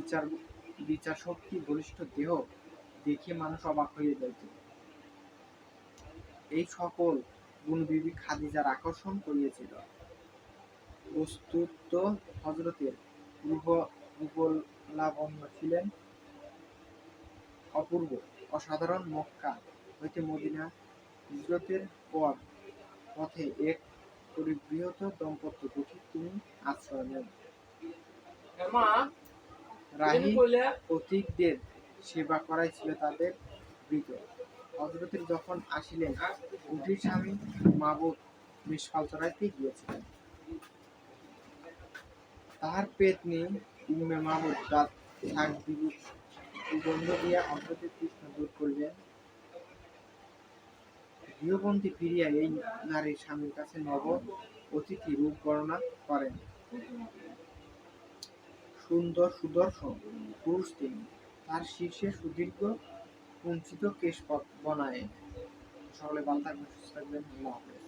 বিচার বিচার শক্তি, বলিষ্ঠ দেহ দেখে মানুষ অবাক হয়ে যাইত। এই সকল গুণ বিবি খাদিজার আকর্ষণ করিয়েছিল। বস্তুত হযরতের রূপলাবণ্য ছিলেন অপূর্ব, অসাধারণ। মক্কা হইতে মদিনা হিজরতের পর পথে এক পরিবৃহৎ দাম্পত্য দুঃখে তিনি আশ্রয় নেন। রাহী পথিকদের সেবা করাই ছিল তাদের বৃত। হযরতের যখন আসিলেন, উঠির স্বামী মাবুদ মেষপাল চড়াইতে গিয়েছিলেন। তাহার পেতনী উম্মে মাবুদ দাঁত শাক সুগন্ধ দিয়া হযরতের তৃষ্ণা দূর করিলেন। গৃহপন্থী ফিরিয়া এই নারীর স্বামীর কাছে নব অতিথি রূপ বর্ণনা করেন। সুন্দর সুদর্শন পুরুষ তিনি, তার শীর্ষে সুদীর্ঘ কুঞ্চিত কেশপথ বনায়েন। সকলে ভালো থাকবেন, সুস্থ থাকবেন। আল্লাহ হাফেজ।